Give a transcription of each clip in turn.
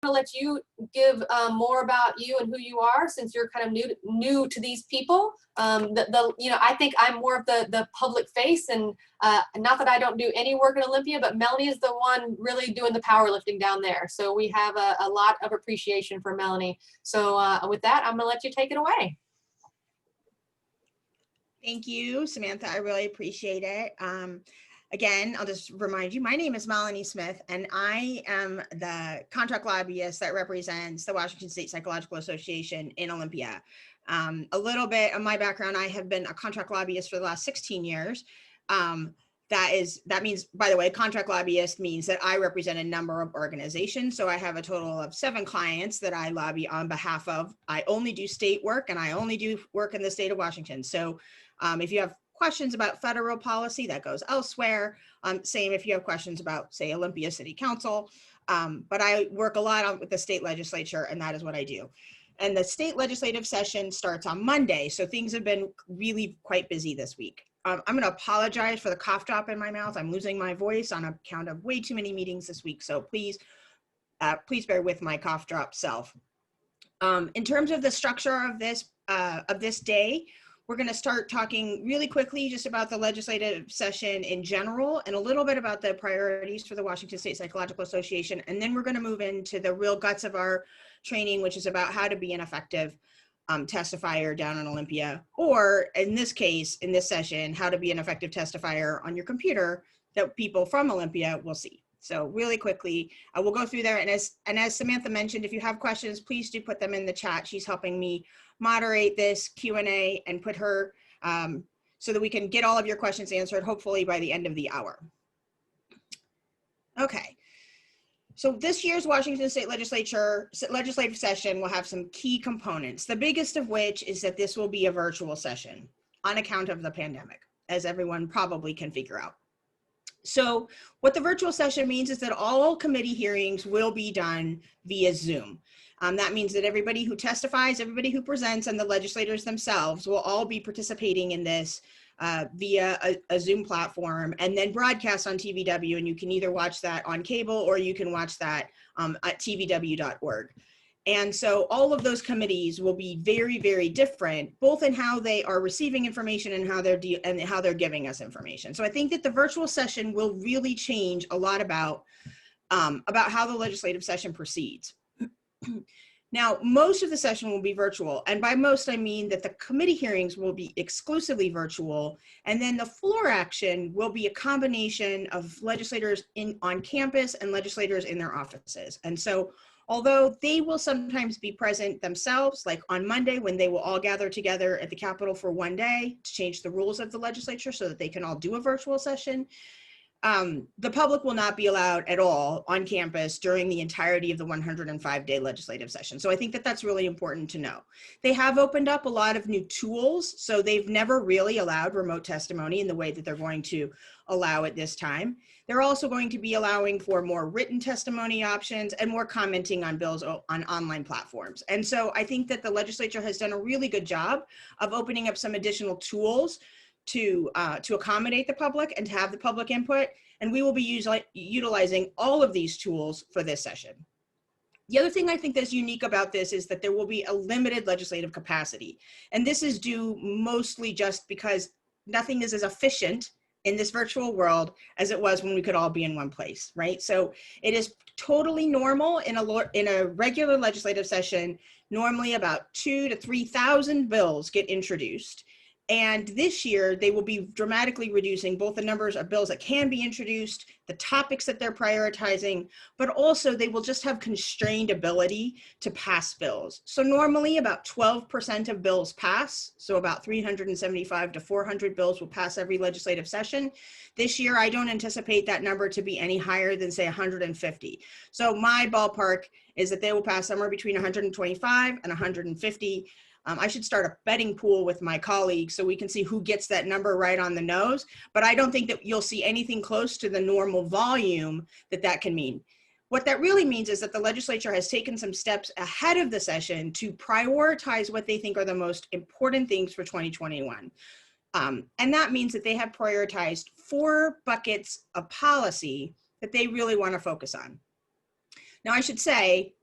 to let you give more about you and who you are, since you're kind of new to these people. I think I'm more of the public face, and not that I don't do any work at Olympia, but Melanie is the one really doing the powerlifting down there. So we have a lot of appreciation for Melanie. So with that, I'm gonna let you take it away. Thank you, Samantha. I really appreciate it. Again, I'll just remind you, my name is Melanie Smith, and I am the contract lobbyist that represents the Washington State Psychological Association in Olympia. A little bit of my background, I have been a contract lobbyist for the last 16 years. That means, by the way, contract lobbyist means that I represent a number of organizations. So I have a total of 7 clients that I lobby on behalf of. I only do state work, and I only do work in the state of Washington. So if you have questions about federal policy, that goes elsewhere. Same if you have questions about, say, Olympia City Council. But I work a lot with the state legislature, and that is what I do. And the state legislative session starts on Monday. So things have been really quite busy this week. I'm going to apologize for the cough drop in my mouth. I'm losing my voice on account of way too many meetings this week. So please bear with my cough drop self. In terms of the structure of this day, we're going to start talking really quickly just about the legislative session in general and a little bit about the priorities for the Washington State Psychological Association. And then we're going to move into the real guts of our training, which is about how to be an effective testifier down in Olympia, or in this case, in this session, how to be an effective testifier on your computer that people from Olympia will see. So really quickly, we'll go through there. And as Samantha mentioned, if you have questions, please do put them in the chat. She's helping me moderate this Q&A and put her so that we can get all of your questions answered, hopefully by the end of the hour. Okay. So this year's Washington State Legislature legislative session will have some key components, the biggest of which is that this will be a virtual session on account of the pandemic, as everyone probably can figure out. So what the virtual session means is that all committee hearings will be done via Zoom. That means that everybody who testifies, everybody who presents, and the legislators themselves will all be participating in this via a Zoom platform and then broadcast on TVW, and you can either watch that on cable or you can watch that at tvw.org. And so all of those committees will be very, very different, both in how they are receiving information and how they're giving us information. So I think that the virtual session will really change a lot about how the legislative session proceeds. Now, most of the session will be virtual, and by most I mean that the committee hearings will be exclusively virtual, and then the floor action will be a combination of legislators on campus and legislators in their offices. And so although they will sometimes be present themselves, like on Monday when they will all gather together at the Capitol for one day to change the rules of the legislature so that they can all do a virtual session, the public will not be allowed at all on campus during the entirety of the 105-day legislative session. So I think that that's really important to know. They have opened up a lot of new tools, so they've never really allowed remote testimony in the way that they're going to allow it this time. They're also going to be allowing for more written testimony options and more commenting on bills on online platforms. And so I think that the legislature has done a really good job of opening up some additional tools to accommodate the public and to have the public input, and we will be utilizing all of these tools for this session. The other thing I think that's unique about this is that there will be a limited legislative capacity, and this is due mostly just because nothing is as efficient in this virtual world as it was when we could all be in one place, right? So it is totally normal in a regular legislative session. Normally about 2,000 to 3,000 bills get introduced. And this year, they will be dramatically reducing both the numbers of bills that can be introduced, the topics that they're prioritizing, but also they will just have constrained ability to pass bills. So normally about 12% of bills pass, so about 375 to 400 bills will pass every legislative session. This year, I don't anticipate that number to be any higher than, say, 150. So my ballpark is that they will pass somewhere between 125 and 150. I should start a betting pool with my colleagues so we can see who gets that number right on the nose, but I don't think that you'll see anything close to the normal volume that can mean. What that really means is that the legislature has taken some steps ahead of the session to prioritize what they think are the most important things for 2021. And that means that they have prioritized 4 buckets of policy that they really want to focus on. Now, I should say,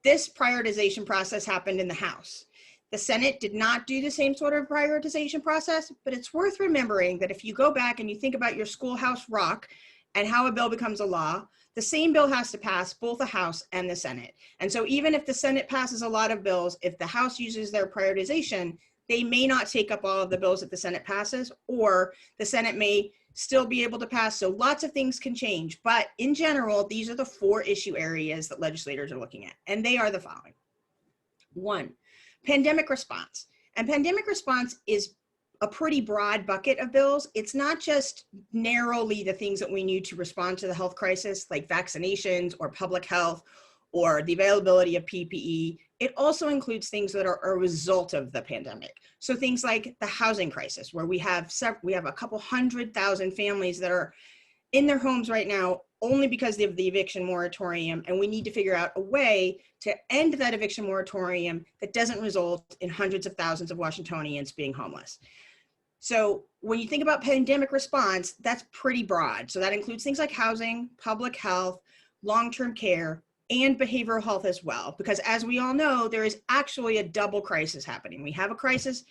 this prioritization process happened in the House. The Senate did not do the same sort of prioritization process, but it's worth remembering that if you go back and you think about your schoolhouse rock and how a bill becomes a law, the same bill has to pass both the House and the Senate. And so even if the Senate passes a lot of bills, if the House uses their prioritization, they may not take up all of the bills that the Senate passes, or the Senate may still be able to pass. So lots of things can change. But in general, these are the 4 issue areas that legislators are looking at. And they are the following. 1, pandemic response. And pandemic response is a pretty broad bucket of bills. It's not just narrowly the things that we need to respond to the health crisis, like vaccinations or public health or the availability of PPE. It also includes things that are a result of the pandemic. So things like the housing crisis, where we have a couple 100,000 families that are in their homes right now only because of the eviction moratorium, and we need to figure out a way to end that eviction moratorium that doesn't result in hundreds of thousands of Washingtonians being homeless. So when you think about pandemic response, that's pretty broad. So that includes things like housing, public health, long-term care, and behavioral health as well, because as we all know, there is actually a double crisis happening. We have a crisis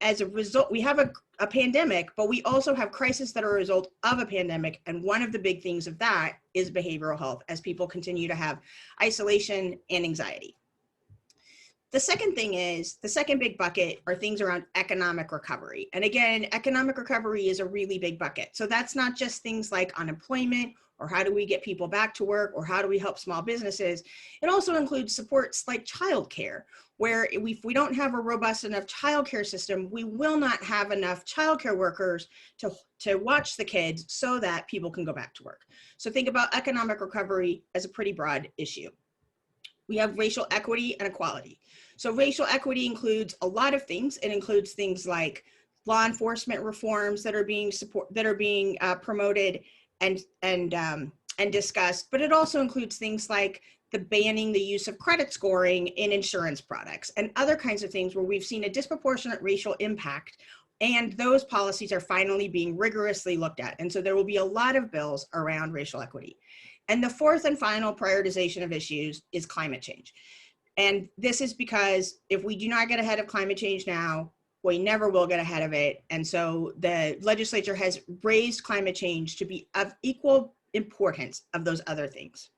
as a result, we have a pandemic, but we also have crises that are a result of a pandemic. And one of the big things of that is behavioral health, as people continue to have isolation and anxiety. The second thing is, the second big bucket are things around economic recovery. And again, economic recovery is a really big bucket. So that's not just things like unemployment, or how do we get people back to work, or how do we help small businesses. It also includes supports like childcare, where if we don't have a robust enough childcare system, we will not have enough childcare workers to watch the kids so that people can go back to work. So think about economic recovery as a pretty broad issue. We have racial equity and equality. So racial equity includes a lot of things. It includes things like law enforcement reforms that are being promoted and discussed, but it also includes things like the banning the use of credit scoring in insurance products and other kinds of things where we've seen a disproportionate racial impact, and those policies are finally being rigorously looked at. And so there will be a lot of bills around racial equity. And the fourth and final prioritization of issues is climate change. And this is because if we do not get ahead of climate change now, we never will get ahead of it. And so the legislature has raised climate change to be of equal importance of those other things.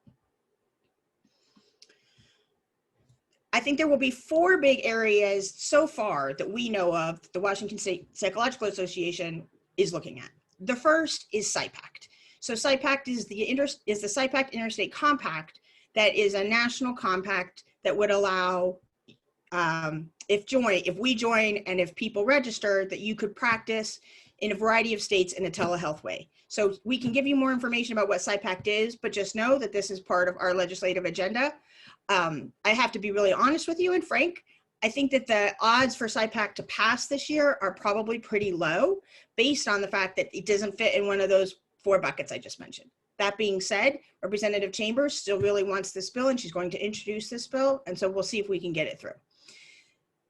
I think there will be 4 big areas so far that we know of that the Washington State Psychological Association is looking at. The first is SIPACT. So SIPACT is the SIPACT Interstate Compact that is a national compact that would allow, if we join and if people register, that you could practice in a variety of states in a telehealth way. So we can give you more information about what SIPACT is, but just know that this is part of our legislative agenda. I have to be really honest with you and frank. I think that the odds for SIPACT to pass this year are probably pretty low based on the fact that it doesn't fit in one of those 4 buckets I just mentioned. That being said, Representative Chambers still really wants this bill, and she's going to introduce this bill, and so we'll see if we can get it through.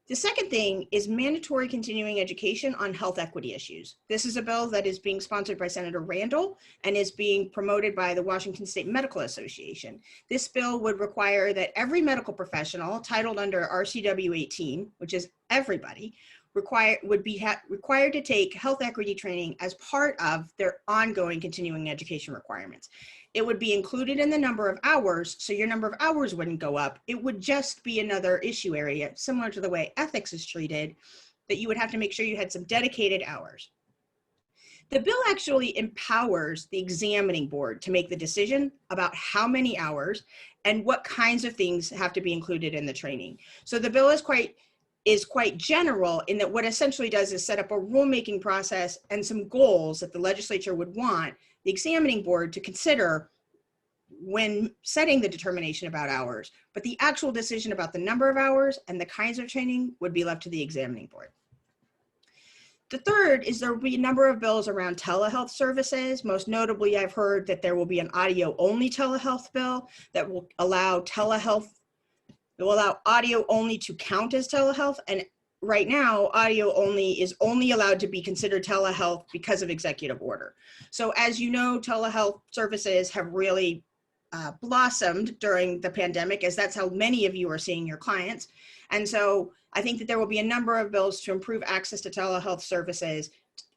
The second thing is mandatory continuing education on health equity issues. This is a bill that is being sponsored by Senator Randall and is being promoted by the Washington State Medical Association. This bill would require that every medical professional titled under RCW 18, which is everybody, would be required to take health equity training as part of their ongoing continuing education requirements. It would be included in the number of hours, so your number of hours wouldn't go up. It would just be another issue area, similar to the way ethics is treated, that you would have to make sure you had some dedicated hours. The bill actually empowers the examining board to make the decision about how many hours and what kinds of things have to be included in the training. So the bill is quite general in that what essentially does is set up a rulemaking process and some goals that the legislature would want the examining board to consider when setting the determination about hours, but the actual decision about the number of hours and the kinds of training would be left to the examining board. The third is there will be a number of bills around telehealth services. Most notably, I've heard that there will be an audio-only telehealth bill that will allow telehealth. It will allow audio only to count as telehealth, and right now, audio only is only allowed to be considered telehealth because of executive order. So as you know, telehealth services have really blossomed during the pandemic, as that's how many of you are seeing your clients. And so I think that there will be a number of bills to improve access to telehealth services,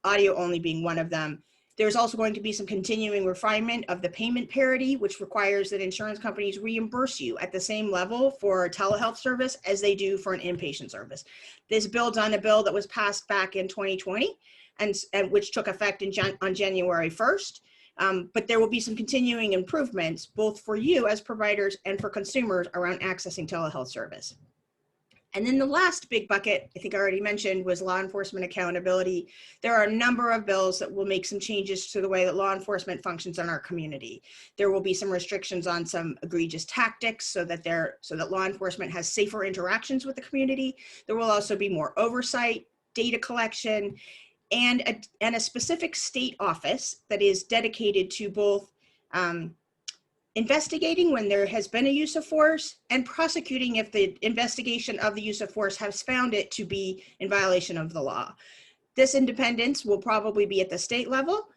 audio only being one of them. There's also going to be some continuing refinement of the payment parity, which requires that insurance companies reimburse you at the same level for a telehealth service as they do for an inpatient service. This builds on a bill that was passed back in 2020 and which took effect on January 1st. But there will be some continuing improvements both for you as providers and for consumers around accessing telehealth service. And then the last big bucket, I think I already mentioned, was law enforcement accountability. There are a number of bills that will make some changes to the way that law enforcement functions in our community. There will be some restrictions on some egregious tactics so that law enforcement has safer interactions with the community. There will also be more oversight, data collection, and a specific state office that is dedicated to both investigating when there has been a use of force and prosecuting if the investigation of the use of force has found it to be in violation of the law. This independence will probably be at the state level.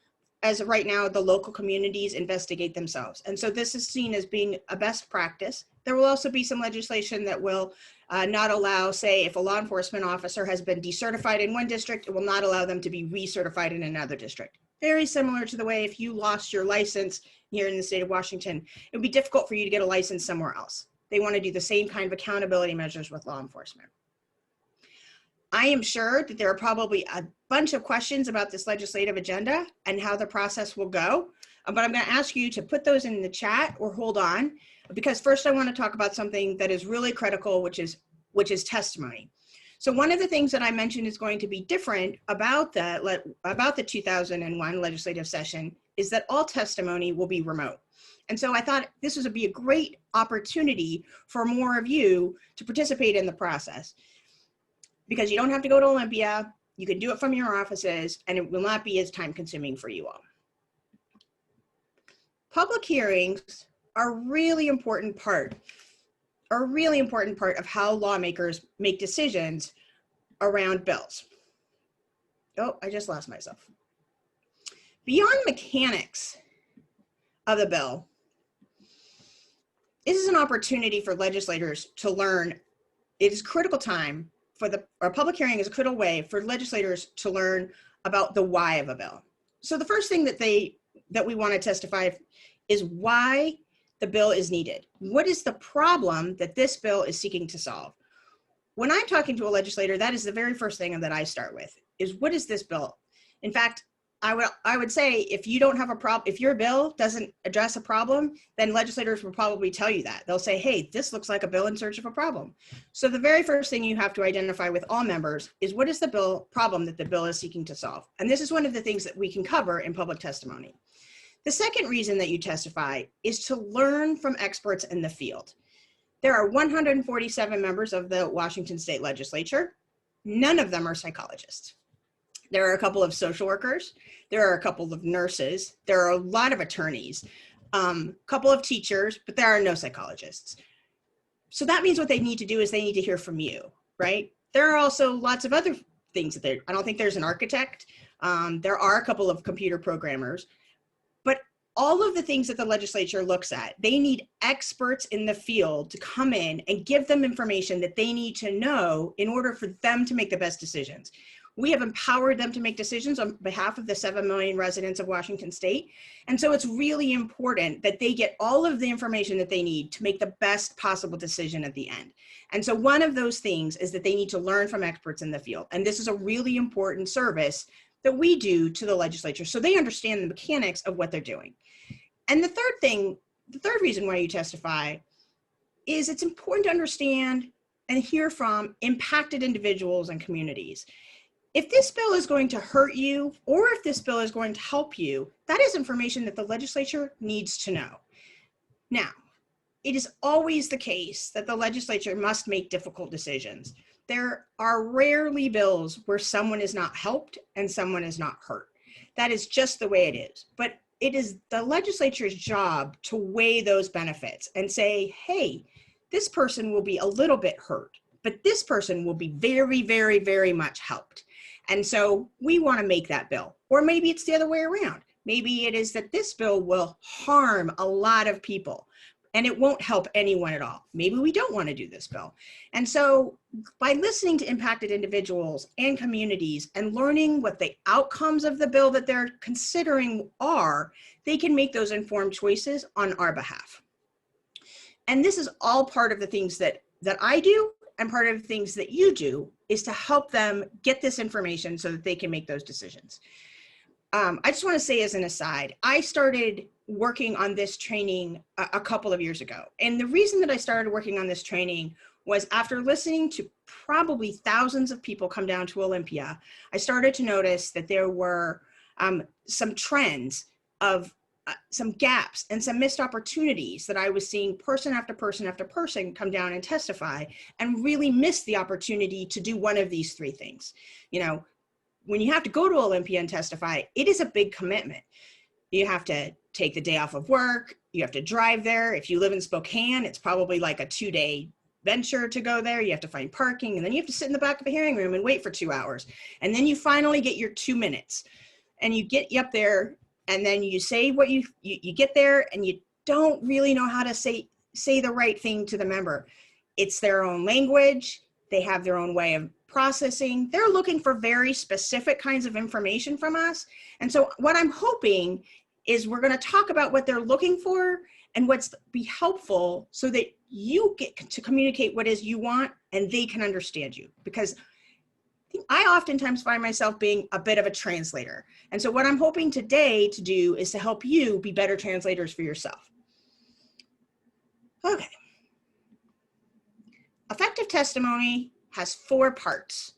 As of right now, the local communities investigate themselves. And so this is seen as being a best practice. There will also be some legislation that will not allow, say, if a law enforcement officer has been decertified in one district, it will not allow them to be recertified in another district. Very similar to the way if you lost your license here in the state of Washington, it would be difficult for you to get a license somewhere else. They want to do the same kind of accountability measures with law enforcement. I am sure that there are probably a bunch of questions about this legislative agenda and how the process will go, but I'm going to ask you to put those in the chat or hold on, because first I want to talk about something that is really critical, which is testimony. So one of the things that I mentioned is going to be different about the 2001 legislative session is that all testimony will be remote. And so I thought this would be a great opportunity for more of you to participate in the process, because you don't have to go to Olympia, you can do it from your offices, and it will not be as time consuming for you all. Public hearings are a really important part of how lawmakers make decisions around bills. Oh, I just lost myself. Beyond mechanics of the bill, this is an opportunity for legislators to learn. It is critical time a public hearing is a critical way for legislators to learn about the why of a bill. So the first thing that we want to testify is why the bill is needed. What is the problem that this bill is seeking to solve? When I'm talking to a legislator, that is the very first thing that I start with, is what is this bill? In fact, I would say if you don't have a problem, if your bill doesn't address a problem, then legislators will probably tell you that. They'll say, hey, this looks like a bill in search of a problem. So the very first thing you have to identify with all members is what is the problem that the bill is seeking to solve? And this is one of the things that we can cover in public testimony. The second reason that you testify is to learn from experts in the field. There are 147 members of the Washington State Legislature. None of them are psychologists. There are a couple of social workers. There are a couple of nurses. There are a lot of attorneys, couple of teachers, but there are no psychologists. So that means what they need to do is they need to hear from you, right? There are also lots of other things that I don't think there's an architect. There are a couple of computer programmers, but all of the things that the legislature looks at, they need experts in the field to come in and give them information that they need to know in order for them to make the best decisions. We have empowered them to make decisions on behalf of the 7 million residents of Washington State. And so it's really important that they get all of the information that they need to make the best possible decision at the end. And so one of those things is that they need to learn from experts in the field. And this is a really important service that we do to the legislature so they understand the mechanics of what they're doing. And the third reason why you testify is it's important to understand and hear from impacted individuals and communities. If this bill is going to hurt you, or if this bill is going to help you, that is information that the legislature needs to know. Now, it is always the case that the legislature must make difficult decisions. There are rarely bills where someone is not helped and someone is not hurt. That is just the way it is. But it is the legislature's job to weigh those benefits and say, hey, this person will be a little bit hurt, but this person will be very, very, very much helped. And so we want to make that bill. Or maybe it's the other way around. Maybe it is that this bill will harm a lot of people and it won't help anyone at all. Maybe we don't want to do this bill. And so by listening to impacted individuals and communities and learning what the outcomes of the bill that they're considering are, they can make those informed choices on our behalf. And this is all part of the things that I do, and part of the things that you do is to help them get this information so that they can make those decisions. I just want to say as an aside, I started working on this training a couple of years ago. And the reason that I started working on this training was after listening to probably thousands of people come down to Olympia, I started to notice that there were some trends of some gaps and some missed opportunities that I was seeing person after person after person come down and testify and really missed the opportunity to do one of these three things. You know, when you have to go to Olympia and testify, it is a big commitment. You have to take the day off of work. You have to drive there. If you live in Spokane, it's probably like a 2-day venture to go there. You have to find parking, and then you have to sit in the back of a hearing room and wait for 2 hours. And then you finally get your 2 minutes and you get up there, and then you say what you get there, and you don't really know how to say the right thing to the member. It's their own language. They have their own way of processing. They're looking for very specific kinds of information from us. And so what I'm hoping is we're going to talk about what they're looking for and what's be helpful so that you get to communicate what is you want and they can understand you. Because I oftentimes find myself being a bit of a translator. And so what I'm hoping today to do is to help you be better translators for yourself. Okay. Effective testimony has 4 parts.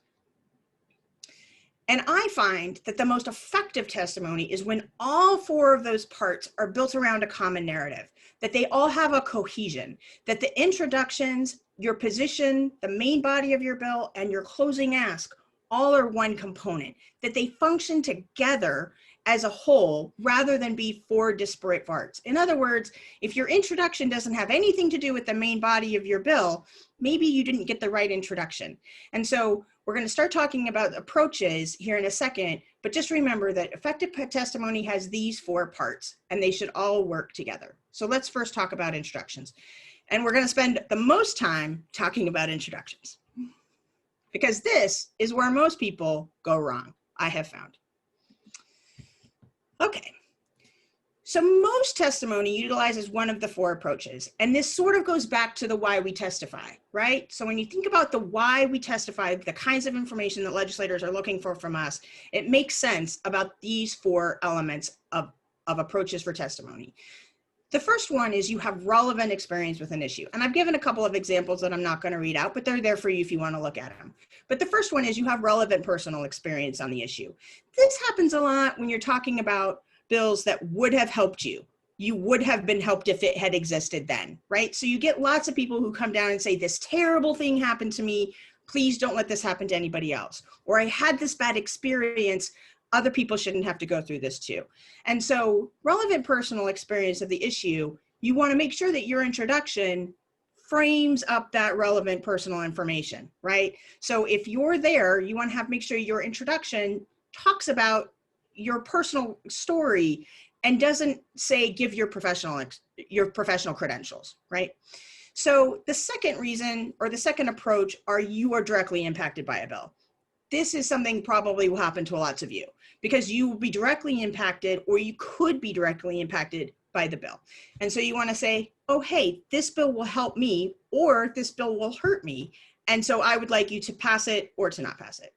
And I find that the most effective testimony is when all 4 of those parts are built around a common narrative, that they all have a cohesion, that the introductions, your position, the main body of your bill, and your closing ask all are one component, that they function together as a whole rather than be 4 disparate parts. In other words, if your introduction doesn't have anything to do with the main body of your bill, maybe you didn't get the right introduction. And so we're going to start talking about approaches here in a second, but just remember that effective testimony has these 4 parts and they should all work together. So let's first talk about introductions. And we're going to spend the most time talking about introductions because this is where most people go wrong, I have found. Okay, so most testimony utilizes one of the 4 approaches, and this sort of goes back to the why we testify, right? So when you think about the why we testify, the kinds of information that legislators are looking for from us, it makes sense about these 4 elements of approaches for testimony. The first one is you have relevant experience with an issue. And I've given a couple of examples that I'm not going to read out, but they're there for you if you want to look at them. But the first one is you have relevant personal experience on the issue. This happens a lot when you're talking about bills that would have helped you. You would have been helped if it had existed then, right? So you get lots of people who come down and say, this terrible thing happened to me. Please don't let this happen to anybody else. Or I had this bad experience. Other people shouldn't have to go through this too. And so relevant personal experience of the issue, you want to make sure that your introduction frames up that relevant personal information, right? So if you're there, you want to make sure your introduction talks about your personal story and doesn't say give your professional credentials, right? So the second reason or the second approach are you are directly impacted by a bill. This is something probably will happen to lots of you because you will be directly impacted or you could be directly impacted by the bill. And so you want to say, oh, hey, this bill will help me or this bill will hurt me. And so I would like you to pass it or to not pass it.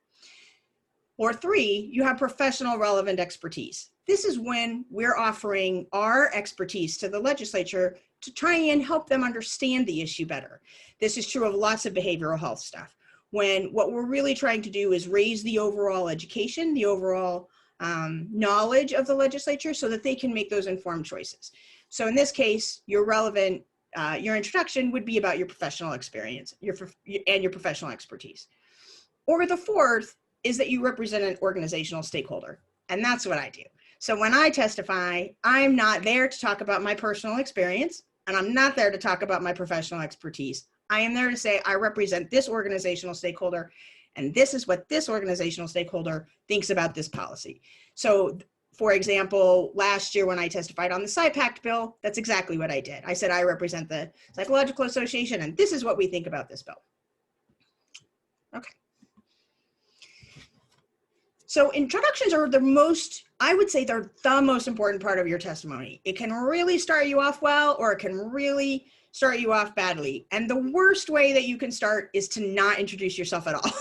Or 3, you have professional relevant expertise. This is when we're offering our expertise to the legislature to try and help them understand the issue better. This is true of lots of behavioral health stuff. When what we're really trying to do is raise the overall education, the overall knowledge of the legislature so that they can make those informed choices. So in this case, your relevant, your introduction would be about your professional experience and your professional expertise. Or the 4th is that you represent an organizational stakeholder. And that's what I do. So when I testify, I'm not there to talk about my personal experience, and I'm not there to talk about my professional expertise. I am there to say, I represent this organizational stakeholder, and this is what this organizational stakeholder thinks about this policy. So For example, last year when I testified on the SIPACT bill, that's exactly what I did. I said, I represent the Psychological Association, and this is what we think about this bill. Okay. So introductions are the most, I would say they're the most important part of your testimony. It can really start you off well, or it can really start you off badly. And the worst way that you can start is to not introduce yourself at all.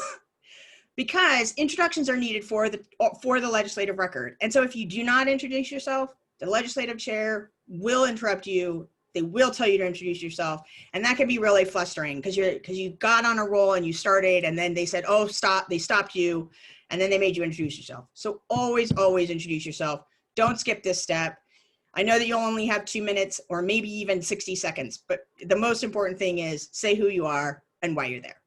Because introductions are needed for the legislative record. And so if you do not introduce yourself, the legislative chair will interrupt you. They will tell you to introduce yourself. And that can be really frustrating because you got on a roll and you started, and then they said, oh, stop. They stopped you, and then they made you introduce yourself. So always, always introduce yourself. Don't skip this step. I know that you'll only have 2 minutes or maybe even 60 seconds, but the most important thing is say who you are and why you're there.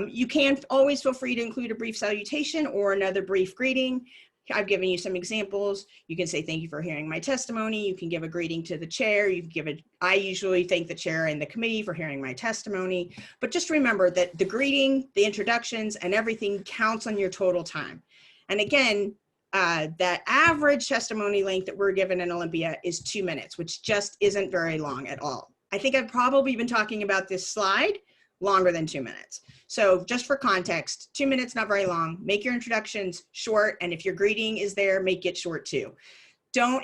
You can always feel free to include a brief salutation or another brief greeting. I've given you some examples. You can say, thank you for hearing my testimony. You can give a greeting to the chair. You can give I usually thank the chair and the committee for hearing my testimony. But just remember that the greeting, the introductions, and everything counts on your total time. And again, that average testimony length that we're given in Olympia is 2 minutes, which just isn't very long at all. I think I've probably been talking about this slide longer than 2 minutes. So just for context, 2 minutes, not very long. Make your introductions short. And if your greeting is there, make it short too. Don't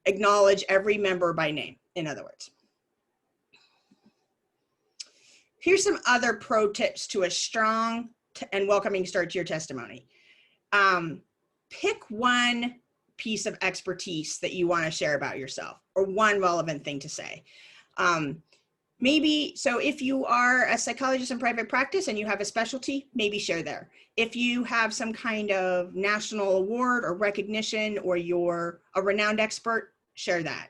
acknowledge every member by name, in other words. Here's some other pro tips to a strong and welcoming start to your testimony. Pick one piece of expertise that you want to share about yourself, or one relevant thing to say. Maybe, so if you are a psychologist in private practice and you have a specialty, maybe share there. If you have some kind of national award or recognition, or you're a renowned expert, share that.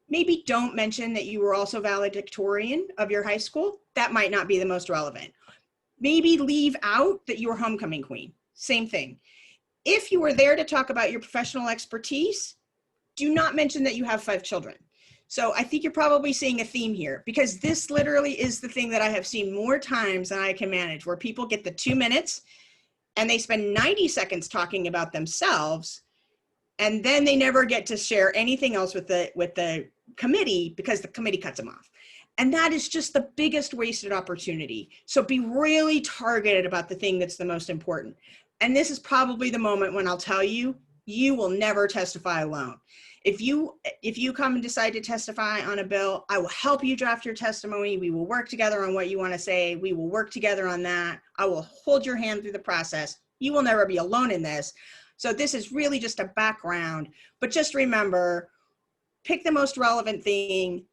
Maybe don't mention that you were also valedictorian of your high school. That might not be the most relevant. Maybe leave out that you were homecoming queen. Same thing. If you were there to talk about your professional expertise, do not mention that you have 5 children. So I think you're probably seeing a theme here, because this literally is the thing that I have seen more times than I can manage, where people get the 2 minutes and they spend 90 seconds talking about themselves, and then they never get to share anything else with the committee because the committee cuts them off. And that is just the biggest wasted opportunity. So be really targeted about the thing that's the most important. And this is probably the moment when I'll tell you, you will never testify alone. If you come and decide to testify on a bill, I will help you draft your testimony. We will work together on what you want to say. We will work together on that. I will hold your hand through the process. You will never be alone in this. So this is really just a background, but just remember, pick the most relevant thing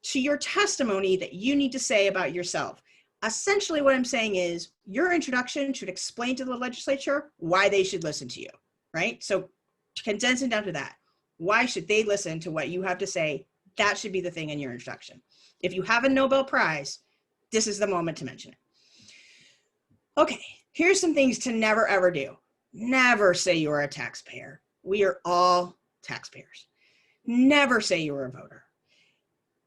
to your testimony that you need to say about yourself. Essentially what I'm saying is your introduction should explain to the legislature why they should listen to you, right? So condensing down to that. Why should they listen to what you have to say? That should be the thing in your introduction. If you have a Nobel Prize, this is the moment to mention it. Okay, here's some things to never ever do. Never say you're a taxpayer. We are all taxpayers. Never say you're a voter.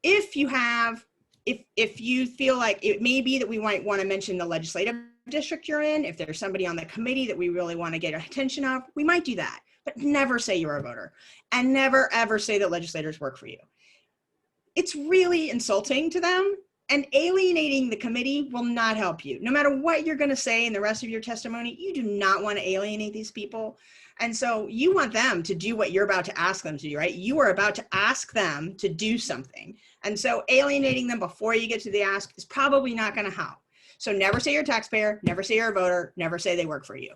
If you feel like it may be that we might want to mention the legislative district you're in, if there's somebody on the committee that we really want to get attention of, we might do that. But never say you're a voter, and never ever say that legislators work for you. It's really insulting to them, and alienating the committee will not help you. No matter what you're going to say in the rest of your testimony, you do not want to alienate these people. And so you want them to do what you're about to ask them to do, right? You are about to ask them to do something. And so alienating them before you get to the ask is probably not going to help. So never say you're a taxpayer, never say you're a voter, never say they work for you.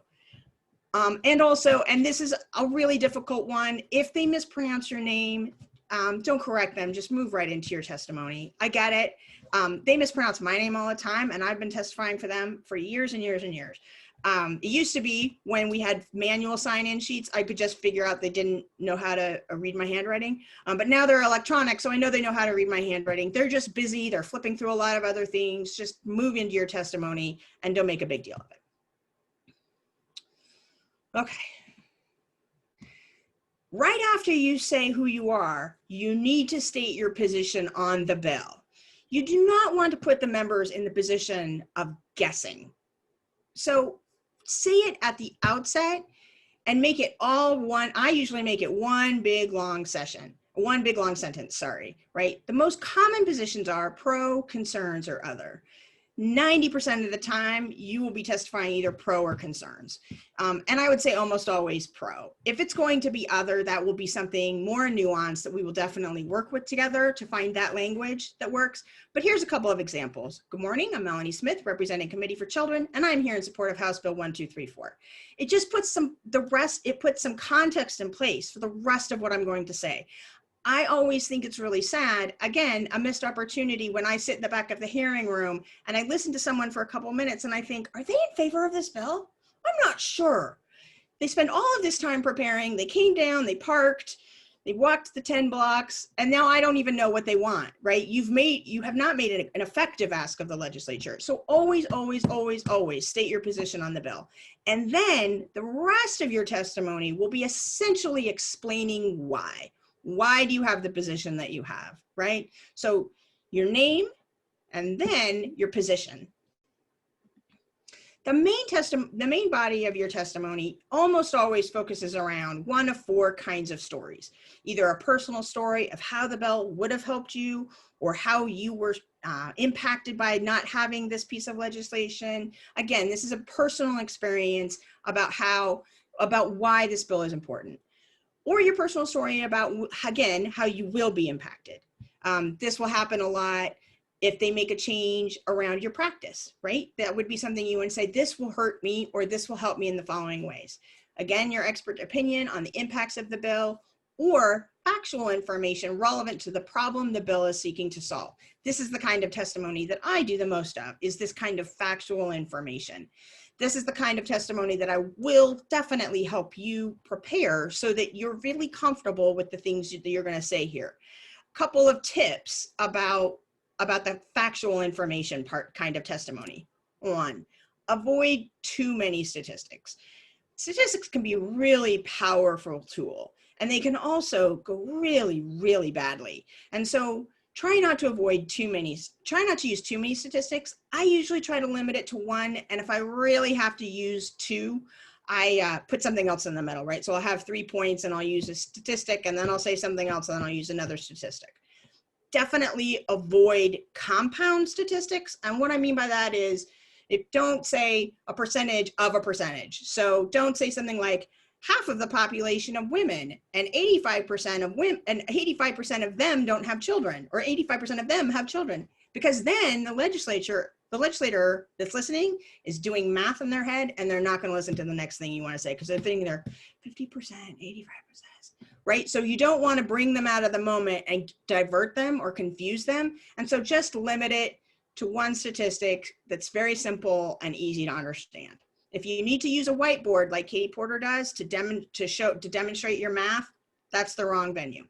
And this is a really difficult one, if they mispronounce your name, don't correct them, just move right into your testimony. I get it. They mispronounce my name all the time, and I've been testifying for them for years and years and years. It used to be when we had manual sign-in sheets, I could just figure out they didn't know how to read my handwriting. But now they're electronic, so I know they know how to read my handwriting. They're just busy. They're flipping through a lot of other things. Just move into your testimony and don't make a big deal of it. Okay. Right after you say who you are, you need to state your position on the bill. You do not want to put the members in the position of guessing. So say it at the outset, and make it all one. I usually make it one big long session, one big long sentence, sorry, right? The most common positions are pro, concerns, or other. 90% of the time, you will be testifying either pro or concerns. And I would say almost always pro. If it's going to be other, that will be something more nuanced that we will definitely work with together to find that language that works. But here's a couple of examples. Good morning, I'm Melanie Smith, representing Committee for Children, and I'm here in support of House Bill 1234. It just puts it puts some context in place for the rest of what I'm going to say. I always think it's really sad, again, a missed opportunity when I sit in the back of the hearing room and I listen to someone for a couple minutes and I think, are they in favor of this bill? I'm not sure. They spent all of this time preparing, they came down, they parked, they walked the 10 blocks, and now I don't even know what they want, right? You have not made an effective ask of the legislature. So always, always, always, always state your position on the bill. And then the rest of your testimony will be essentially explaining why. Why do you have the position that you have, right? So your name and then your position. The main body of your testimony almost always focuses around one of four kinds of stories. Either a personal story of how the bill would have helped you or how you were impacted by not having this piece of legislation. Again, this is a personal experience about why this bill is important. Or your personal story about, again, how you will be impacted. This will happen a lot if they make a change around your practice, right? That would be something you would say, this will hurt me or this will help me in the following ways. Again, your expert opinion on the impacts of the bill or factual information relevant to the problem the bill is seeking to solve. This is the kind of testimony that I do the most of, is this kind of factual information. This is the kind of testimony that I will definitely help you prepare so that you're really comfortable with the things that you're going to say here. A couple of tips about the factual information kind of testimony. One, avoid too many statistics. Statistics can be a really powerful tool, and they can also go really, really badly. And so try not to use too many statistics. I usually try to limit it to one. And if I really have to use two, I put something else in the middle, right? So I'll have 3 points and I'll use a statistic and then I'll say something else and then I'll use another statistic. Definitely avoid compound statistics. And what I mean by that is don't say a percentage of a percentage. So don't say something like, half of the population of women and 85% of women and 85% of them don't have children, or 85% of them have children, because then the legislator that's listening is doing math in their head and they're not going to listen to the next thing you want to say because they're thinking they're 50%, 85%, right? So you don't want to bring them out of the moment and divert them or confuse them. And so just limit it to one statistic that's very simple and easy to understand. If you need to use a whiteboard like Katie Porter does to demonstrate your math, that's the wrong venue.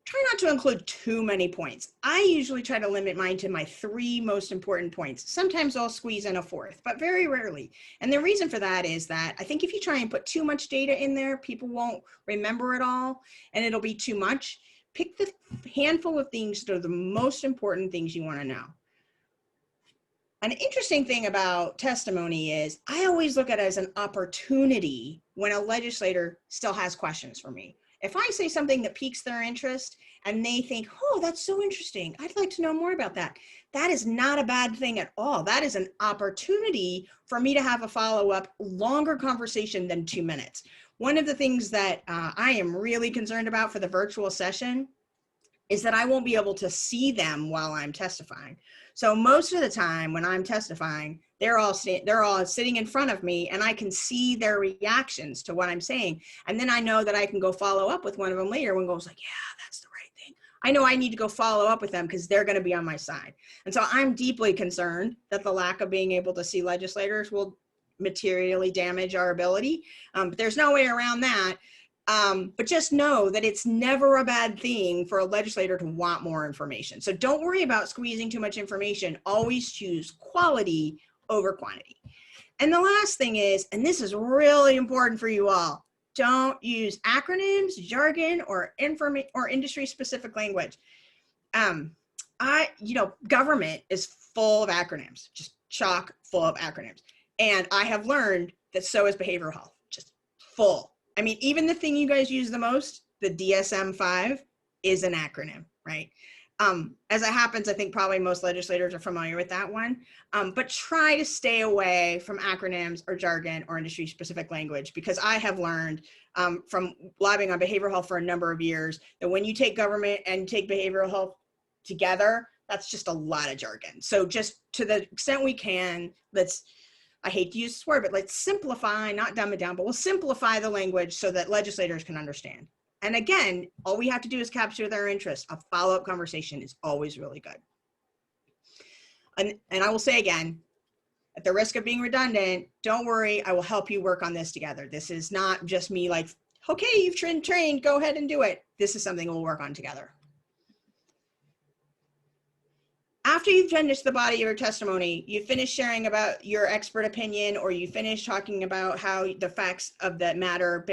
Try not to include too many points. I usually try to limit mine to my 3 most important points. Sometimes I'll squeeze in a 4th, but very rarely. And the reason for that is that I think if you try and put too much data in there, people won't remember it all and it'll be too much. Pick the handful of things that are the most important things you want to know. An interesting thing about testimony is I always look at it as an opportunity when a legislator still has questions for me. If I say something that piques their interest and they think, oh, that's so interesting, I'd like to know more about that. That is not a bad thing at all. That is an opportunity for me to have a follow-up, longer conversation than 2 minutes. One of the things that I am really concerned about for the virtual session is that I won't be able to see them while I'm testifying. So most of the time when I'm testifying, they're all sitting in front of me and I can see their reactions to what I'm saying. And then I know that I can go follow up with one of them later when goes like, yeah, that's the right thing. I know I need to go follow up with them because they're going to be on my side. And so I'm deeply concerned that the lack of being able to see legislators will materially damage our ability. But there's no way around that. But just know that it's never a bad thing for a legislator to want more information. So don't worry about squeezing too much information. Always choose quality over quantity. And the last thing is, and this is really important for you all, don't use acronyms, jargon, or industry-specific language. Government is full of acronyms, just chock full of acronyms. And I have learned that so is behavioral health. Just full. I mean, even the thing you guys use the most, the DSM-5, is an acronym, right? As it happens, I think probably most legislators are familiar with that one, but try to stay away from acronyms or jargon or industry-specific language, because I have learned from lobbying on behavioral health for a number of years that when you take government and take behavioral health together, that's just a lot of jargon. So just to the extent we can, I hate to use this word, but let's simplify, not dumb it down, but we'll simplify the language so that legislators can understand. And again, all we have to do is capture their interest. A follow-up conversation is always really good. And I will say again, at the risk of being redundant, don't worry, I will help you work on this together. This is not just me like, okay, you've trained, go ahead and do it. This is something we'll work on together. After you've finished the body of your testimony, you finish sharing about your expert opinion, or you finish talking about how the facts of that matter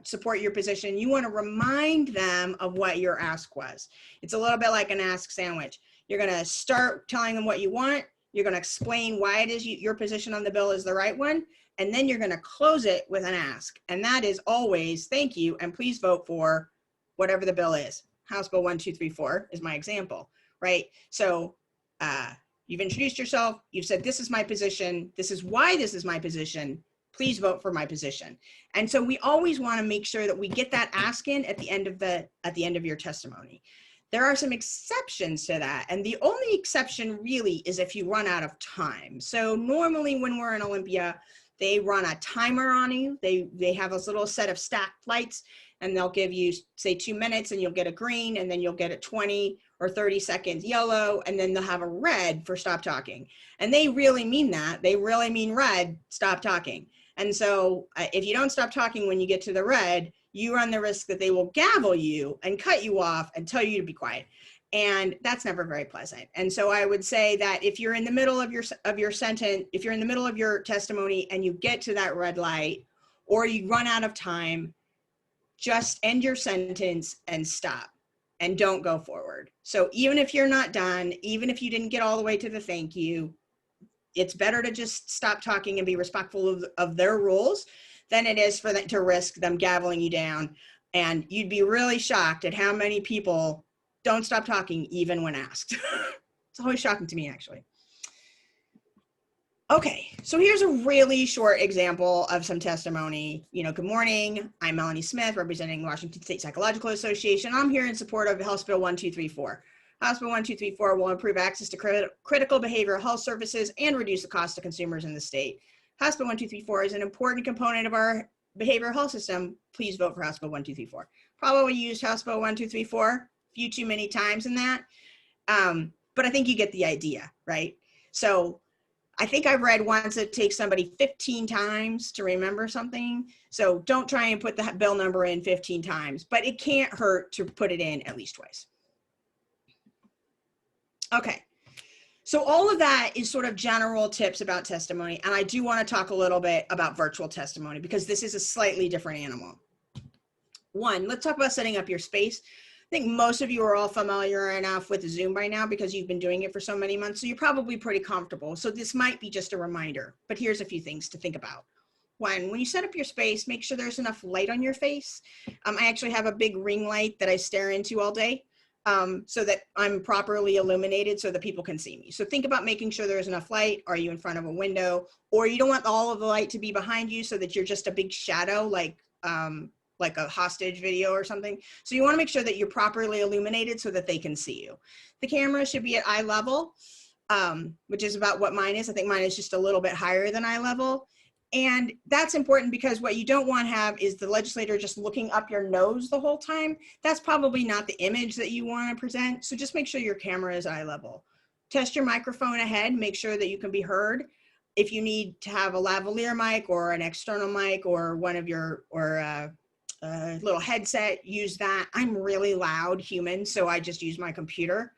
support your position, you want to remind them of what your ask was. It's a little bit like an ask sandwich. You're going to start telling them what you want. You're going to explain why it is your position on the bill is the right one. And then you're going to close it with an ask. And that is always, thank you, and please vote for whatever the bill is. House Bill 1234 is my example, right? So you've introduced yourself. You've said, this is my position. This is why this is my position. Please vote for my position. And so we always want to make sure that we get that ask in at the end of your testimony. There are some exceptions to that. And the only exception really is if you run out of time. So normally when we're in Olympia, they run a timer on you. They have this little set of stacked lights, and they'll give you, say, 2 minutes, and you'll get a green, and then you'll get a 20 or 30 seconds yellow, and then they'll have a red for stop talking. And they really mean that. They really mean red, stop talking. And so if you don't stop talking when you get to the red, you run the risk that they will gavel you and cut you off and tell you to be quiet. And that's never very pleasant. And so I would say that if you're in the middle of your sentence, if you're in the middle of your testimony and you get to that red light, or you run out of time, just end your sentence and stop, and don't go forward. So even if you're not done, even if you didn't get all the way to the thank you, it's better to just stop talking and be respectful of their rules than it is for them to risk them gaveling you down. And you'd be really shocked at how many people don't stop talking even when asked. It's always shocking to me, actually. Okay, so here's a really short example of some testimony. Good morning, I'm Melanie Smith, representing Washington State Psychological Association. I'm here in support of House Bill 1234. House Bill 1234 will improve access to critical behavioral health services and reduce the cost to consumers in the state. House Bill 1234 is an important component of our behavioral health system. Please vote for House Bill 1234. Probably used House Bill 1234 a few too many times in that, but I think you get the idea, right? So I think I've read once it takes somebody 15 times to remember something. So don't try and put the bill number in 15 times, but it can't hurt to put it in at least twice. Okay, so all of that is sort of general tips about testimony, and I do want to talk a little bit about virtual testimony because this is a slightly different animal. One, let's talk about setting up your space. I think most of you are all familiar enough with Zoom by now because you've been doing it for so many months, so you're probably pretty comfortable. So this might be just a reminder, but here's a few things to think about. One, when you set up your space, make sure there's enough light on your face. I actually have a big ring light that I stare into all day. So that I'm properly illuminated so that people can see me. So think about making sure there's enough light. Are you in front of a window? Or you don't want all of the light to be behind you so that you're just a big shadow like a hostage video or something. So you want to make sure that you're properly illuminated so that they can see you. The camera should be at eye level, which is about what mine is. I think mine is just a little bit higher than eye level. And that's important because what you don't want to have is the legislator just looking up your nose the whole time. That's probably not the image that you want to present. So just make sure your camera is eye level. Test your microphone ahead, make sure that you can be heard. If you need to have a lavalier mic or an external mic or one of your, little headset, use that. I'm really loud human, so I just use my computer.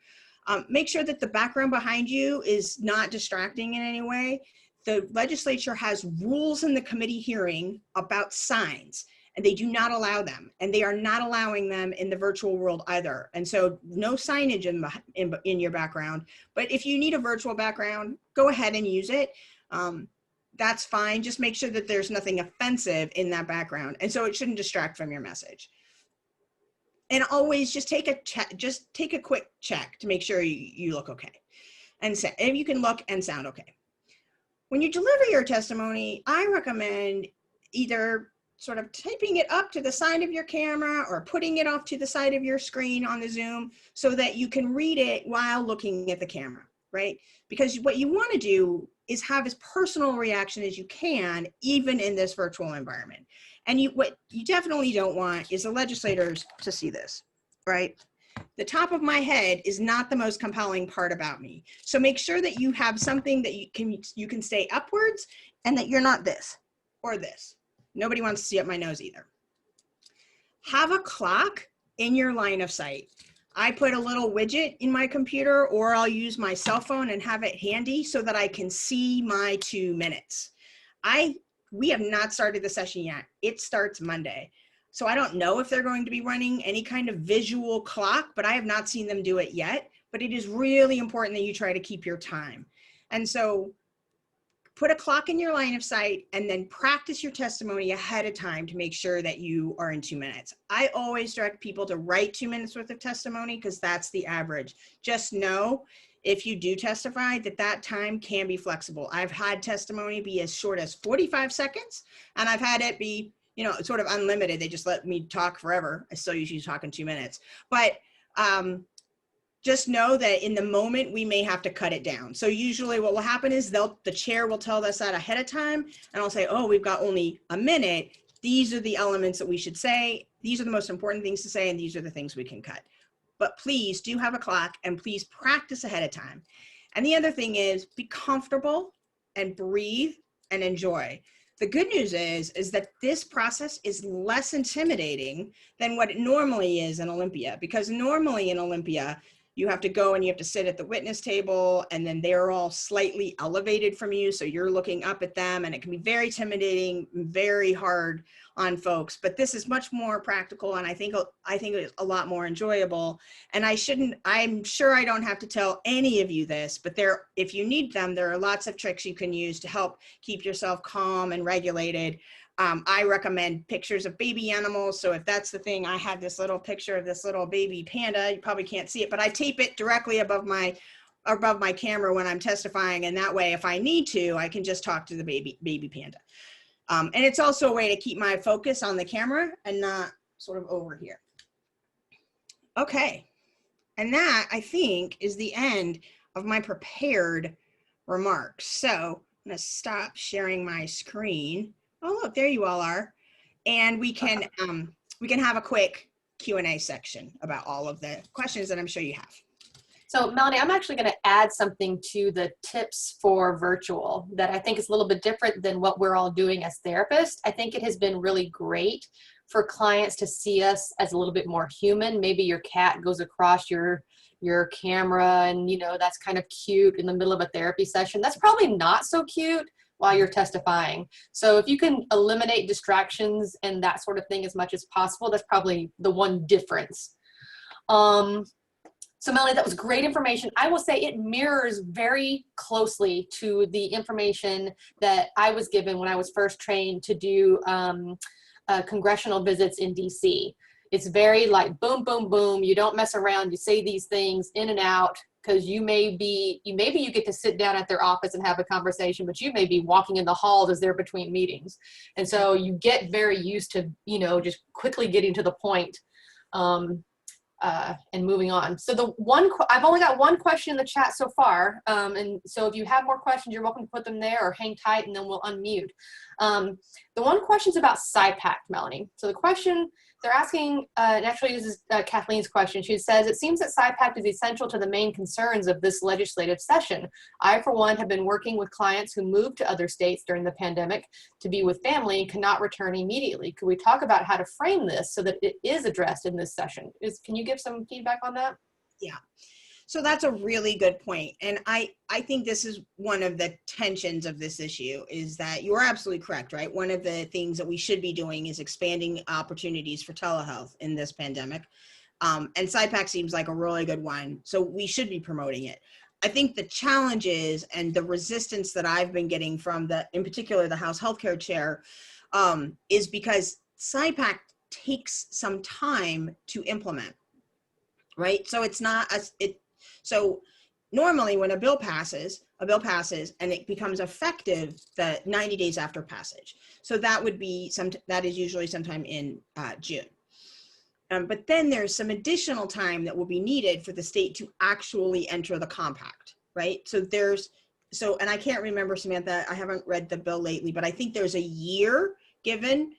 Make sure that the background behind you is not distracting in any way. The legislature has rules in the committee hearing about signs, and they do not allow them, and they are not allowing them in the virtual world either. And so no signage in your background, but if you need a virtual background, go ahead and use it. that's fine. Just make sure that there's nothing offensive in that background. And so it shouldn't distract from your message. And always just take a quick check to make sure you look okay. And if you can look and sound okay. When you deliver your testimony, I recommend either sort of typing it up to the side of your camera or putting it off to the side of your screen on the Zoom so that you can read it while looking at the camera, right? Because what you want to do is have as personal reaction as you can, even in this virtual environment. And what you definitely don't want is the legislators to see this, right? The top of my head is not the most compelling part about me. So make sure that you have something that you can stay upwards and that you're not this or this. Nobody wants to see up my nose either. Have a clock in your line of sight. I put a little widget in my computer, or I'll use my cell phone and have it handy so that I can see my 2 minutes. We have not started the session yet. It starts Monday. So I don't know if they're going to be running any kind of visual clock, but I have not seen them do it yet. But it is really important that you try to keep your time. And so put a clock in your line of sight and then practice your testimony ahead of time to make sure that you are in 2 minutes. I always direct people to write 2 minutes worth of testimony because that's the average. Just know if you do testify that time can be flexible. I've had testimony be as short as 45 seconds and I've had it be, sort of unlimited. They just let me talk forever. I still usually talk in 2 minutes, but just know that in the moment we may have to cut it down. So usually what will happen is the chair will tell us that ahead of time and I'll say, oh, we've got only a minute. These are the elements that we should say. These are the most important things to say and these are the things we can cut. But please do have a clock and please practice ahead of time. And the other thing is be comfortable and breathe and enjoy. The good news is that this process is less intimidating than what it normally is in Olympia, because normally in Olympia, you have to go and you have to sit at the witness table and then they're all slightly elevated from you. So you're looking up at them and it can be very intimidating, very hard on folks, but this is much more practical. And I think it's a lot more enjoyable. And I'm sure I don't have to tell any of you this, but if you need them, there are lots of tricks you can use to help keep yourself calm and regulated. I recommend pictures of baby animals. So if that's the thing, I have this little picture of this little baby panda. You probably can't see it, but I tape it directly above my camera when I'm testifying. And that way, if I need to, I can just talk to the baby panda. And it's also a way to keep my focus on the camera and not sort of over here. Okay. And that, I think, is the end of my prepared remarks. So I'm going to stop sharing my screen. Oh, look, there you all are. And we can have a quick Q&A section about all of the questions that I'm sure you have. So Melanie, I'm actually going to add something to the tips for virtual that I think is a little bit different than what we're all doing as therapists. I think it has been really great for clients to see us as a little bit more human. Maybe your cat goes across your camera and, that's kind of cute in the middle of a therapy session. That's probably not so cute while you're testifying. So if you can eliminate distractions and that sort of thing as much as possible, that's probably the one difference. So Melanie, that was great information. I will say it mirrors very closely to the information that I was given when I was first trained to do congressional visits in DC. It's very like boom, boom, boom. You don't mess around. You say these things in and out because maybe you get to sit down at their office and have a conversation, but you may be walking in the halls as they're between meetings. And so you get very used to, just quickly getting to the point. And moving on. So I've only got one question in the chat so far. And so if you have more questions, you're welcome to put them there or hang tight and then we'll unmute. The one question is about SIPAC, Melanie. So the question they're asking, and actually this is Kathleen's question. She says, it seems that SIPAC is essential to the main concerns of this legislative session. I, for one, have been working with clients who moved to other states during the pandemic to be with family and cannot return immediately. Could we talk about how to frame this so that it is addressed in this session? Can you give some feedback on that? Yeah. So that's a really good point. And I think this is one of the tensions of this issue is that you're absolutely correct, right? One of the things that we should be doing is expanding opportunities for telehealth in this pandemic. And SIPAC seems like a really good one. So we should be promoting it. I think the challenge is, and the resistance that I've been getting from in particular, the House Healthcare Chair, is because SIPAC takes some time to implement, right? So it's not so normally when a bill passes and it becomes effective 90 days after passage. So that is usually sometime in June. But then there's some additional time that will be needed for the state to actually enter the compact, right? And I can't remember, Samantha, I haven't read the bill lately, but I think there's a year given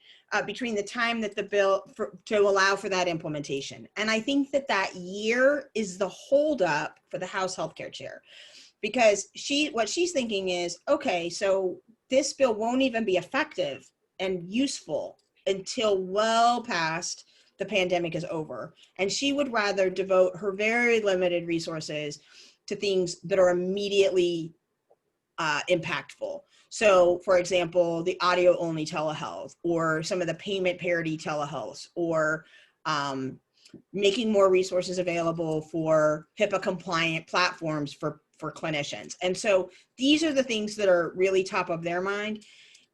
between the time that the bill to allow for that implementation. And I think that year is the holdup for the House Healthcare Chair, because what she's thinking is, okay, so this bill won't even be effective and useful until well past the pandemic is over. And she would rather devote her very limited resources to things that are immediately impactful. So for example, the audio only telehealth, or some of the payment parity telehealth, or making more resources available for HIPAA compliant platforms for clinicians. And so these are the things that are really top of their mind.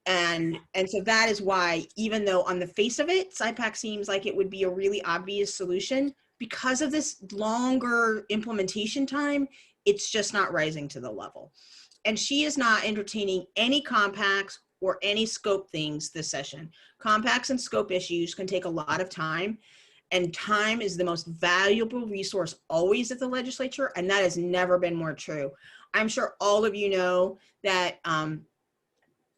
And so that is why, even though on the face of it, SIPAC seems like it would be a really obvious solution, because of this longer implementation time, it's just not rising to the level. And she is not entertaining any compacts or any scope things this session. Compacts and scope issues can take a lot of time, and time is the most valuable resource always at the legislature, and that has never been more true. I'm sure all of you know that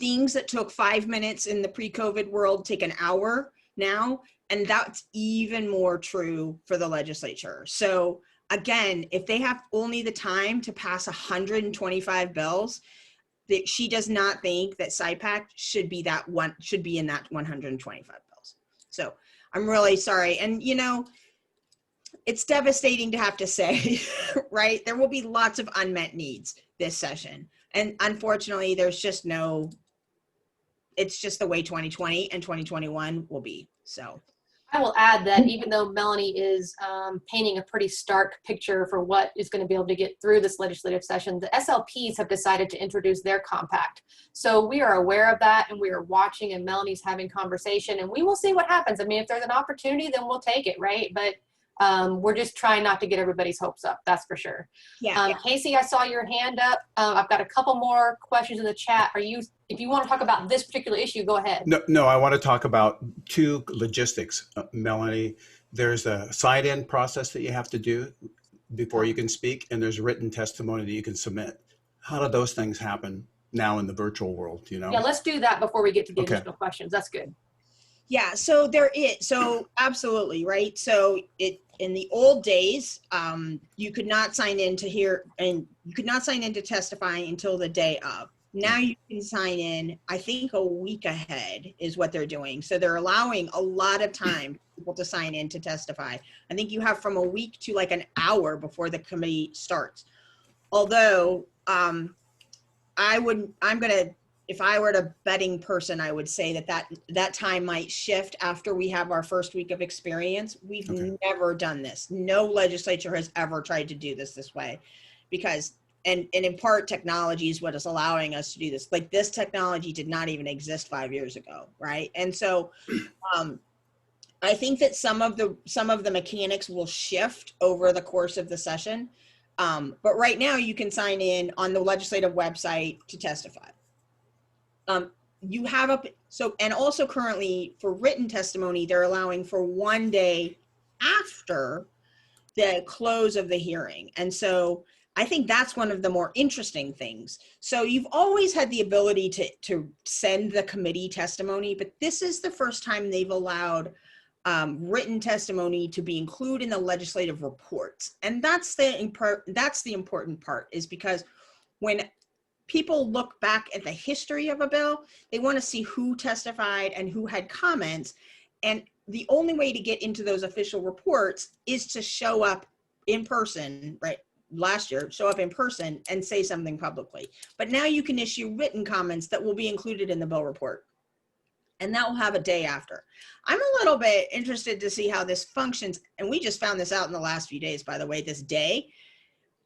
things that took 5 minutes in the pre-COVID world take an hour now, and that's even more true for the legislature. So again, if they have only the time to pass 125 bills, that she does not think that SIPAC should be in that 125 bills. So I'm really sorry. And it's devastating to have to say, right? There will be lots of unmet needs this session. And unfortunately, it's just the way 2020 and 2021 will be. So I will add that even though Melanie is painting a pretty stark picture for what is going to be able to get through this legislative session, the SLPs have decided to introduce their compact. So we are aware of that, and we are watching, and Melanie's having conversation, and we will see what happens. I mean, if there's an opportunity, then we'll take it, right? But we're just trying not to get everybody's hopes up, that's for sure. Yeah. Casey, I saw your hand up. I've got a couple more questions in the chat. If you want to talk about this particular issue, go ahead. No, I want to talk about two logistics, Melanie. There's a sign-in process that you have to do before you can speak, and there's written testimony that you can submit. How do those things happen now in the virtual world, Yeah, let's do that before we get to the additional questions. That's good. Yeah, so absolutely, right? So in the old days, you could not sign in to hear, and you could not sign in to testify until the day of. Now you can sign in, I think a week ahead is what they're doing. So they're allowing a lot of time for people to sign in to testify. I think you have from a week to like an hour before the committee starts. Although if I were a betting person, I would say that time might shift after we have our first week of experience. We've never done this. No legislature has ever tried to do this way, because and in part technology is what is allowing us to do this. Like, this technology did not even exist 5 years ago, right? And so I think that some of the mechanics will shift over the course of the session. But right now you can sign in on the legislative website to testify. And also currently for written testimony, they're allowing for 1 day after the close of the hearing. And so I think that's one of the more interesting things. So you've always had the ability to send the committee testimony, but this is the first time they've allowed written testimony to be included in the legislative reports. And that's the important part, is because when people look back at the history of a bill, they want to see who testified and who had comments. And the only way to get into those official reports is to show up in person, right? Last year, show up in person and say something publicly. But now you can issue written comments that will be included in the bill report. And that will have a day after. I'm a little bit interested to see how this functions. And we just found this out in the last few days, by the way, this day.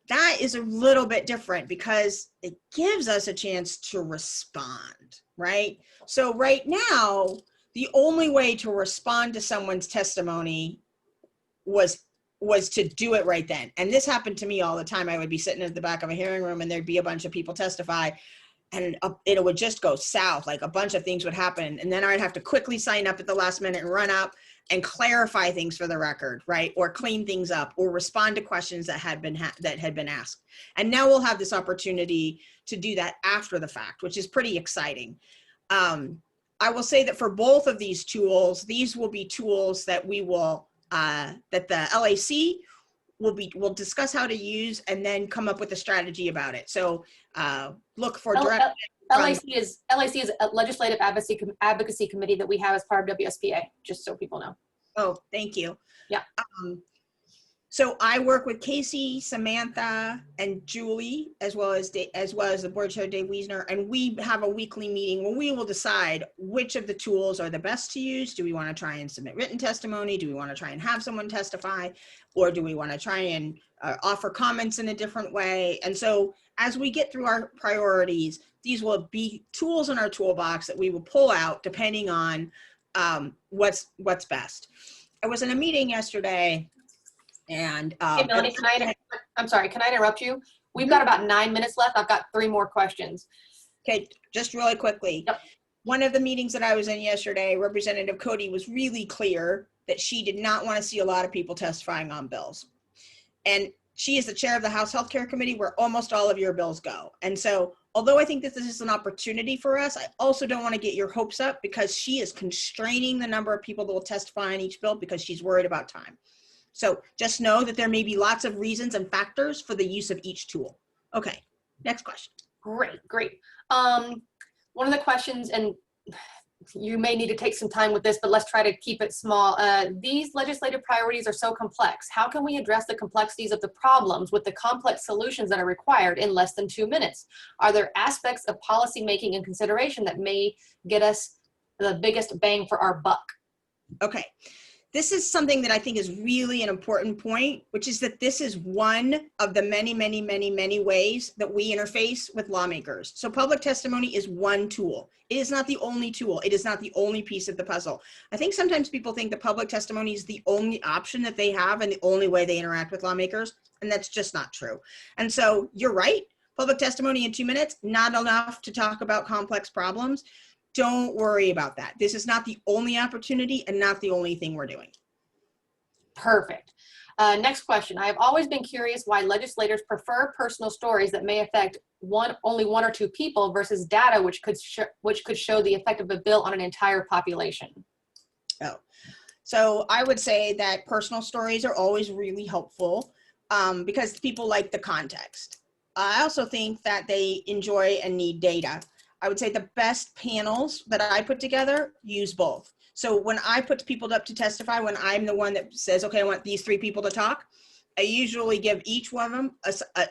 that is a little bit different because it gives us a chance to respond, right? So right now, the only way to respond to someone's testimony was to do it right then. And this happened to me all the time. I would be sitting at the back of a hearing room and there'd be a bunch of people testify, and it would just go south. Like a bunch of things would happen. And then I'd have to quickly sign up at the last minute and run up and clarify things for the record, right? Or clean things up or respond to questions that had been asked. And now we'll have this opportunity to do that after the fact, which is pretty exciting. I will say that for both of these tools, these will be tools that we will, that the LAC will discuss how to use and then come up with a strategy about it. So look for direct. LAC is a legislative advocacy committee that we have as part of WSPA, just so people know. Oh, thank you. Yeah. So I work with Casey, Samantha, and Julie, as well as the board chair, Dave Wiesner, and we have a weekly meeting where we will decide which of the tools are the best to use. Do we want to try and submit written testimony? Do we want to try and have someone testify? Or do we want to try and offer comments in a different way? And so as we get through our priorities, these will be tools in our toolbox that we will pull out depending on what's best. I was in a meeting yesterday. And hey, Melanie, I'm sorry, can I interrupt you? We've got about 9 minutes left. I've got 3 more questions. Okay, just really quickly. Yep. One of the meetings that I was in yesterday, Representative Cody was really clear that she did not want to see a lot of people testifying on bills. And she is the chair of the House Healthcare Committee where almost all of your bills go. And so, although I think that this is an opportunity for us, I also don't want to get your hopes up because she is constraining the number of people that will testify on each bill because she's worried about time. So just know that there may be lots of reasons and factors for the use of each tool. Okay, next question. Great. One of the questions, and you may need to take some time with this, but let's try to keep it small. These legislative priorities are so complex. How can we address the complexities of the problems with the complex solutions that are required in less than 2 minutes? Are there aspects of policy making and consideration that may get us the biggest bang for our buck? Okay. This is something that I think is really an important point, which is that this is one of the many, many, many, many ways that we interface with lawmakers. So public testimony is one tool. It is not the only tool. It is not the only piece of the puzzle. I think sometimes people think that public testimony is the only option that they have and the only way they interact with lawmakers, and that's just not true. And so you're right, public testimony in 2 minutes, not enough to talk about complex problems. Don't worry about that. This is not the only opportunity and not the only thing we're doing. Perfect. Next question. I have always been curious why legislators prefer personal stories that may affect only one or two people versus data which could show the effect of a bill on an entire population. Oh, so I would say that personal stories are always really helpful because people like the context. I also think that they enjoy and need data. I would say the best panels that I put together use both. So when I put people up to testify, when I'm the one that says, okay, I want these 3 people to talk, I usually give each one of them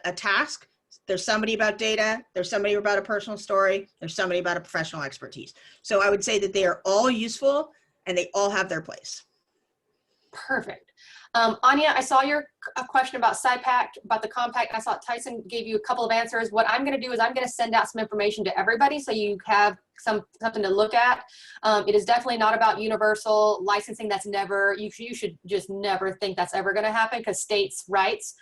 a task. There's somebody about data, there's somebody about a personal story, there's somebody about a professional expertise. So I would say that they are all useful and they all have their place. Perfect. Anya, I saw your question about SIPAC, about the compact. I saw Tyson gave you a couple of answers. What I'm going to do is I'm going to send out some information to everybody so you have something to look at. It is definitely not about universal licensing. That's never, you should just never think that's ever going to happen because states' rights.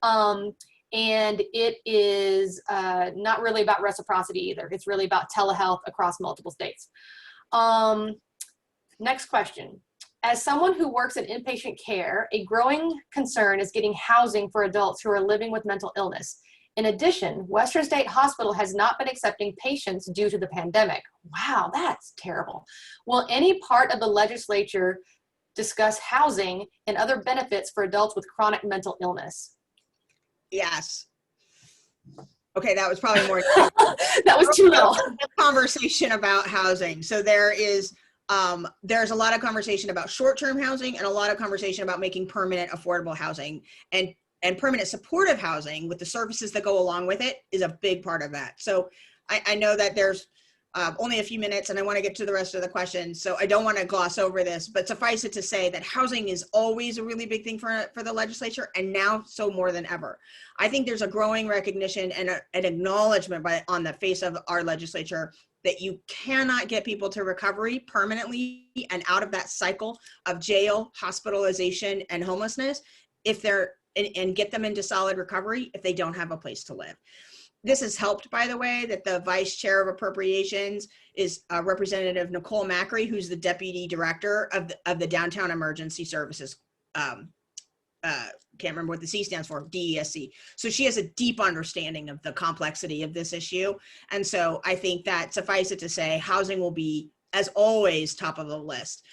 And it is not really about reciprocity either. It's really about telehealth across multiple states. Next question. As someone who works in inpatient care, a growing concern is getting housing for adults who are living with mental illness. In addition, Western State Hospital has not been accepting patients due to the pandemic. Wow, that's terrible. Will any part of the legislature discuss housing and other benefits for adults with chronic mental illness? Yes. Okay, that was probably more. That was too little. Conversation about housing. So there's a lot of conversation about short-term housing and a lot of conversation about making permanent affordable housing, and permanent supportive housing with the services that go along with it is a big part of that. So I know that there's only a few minutes and I want to get to the rest of the questions. So I don't want to gloss over this, but suffice it to say that housing is always a really big thing for the legislature, and now so more than ever. I think there's a growing recognition and an acknowledgement on the face of our legislature that you cannot get people to recovery permanently and out of that cycle of jail, hospitalization, and homelessness if they're, and get them into solid recovery if they don't have a place to live. This has helped, by the way, that the vice chair of appropriations is Representative Nicole Macri, who's the deputy director of the Downtown Emergency Services. Can't remember what the C stands for, DESC. So she has a deep understanding of the complexity of this issue. And so I think that, suffice it to say, housing will be, as always, top of the list.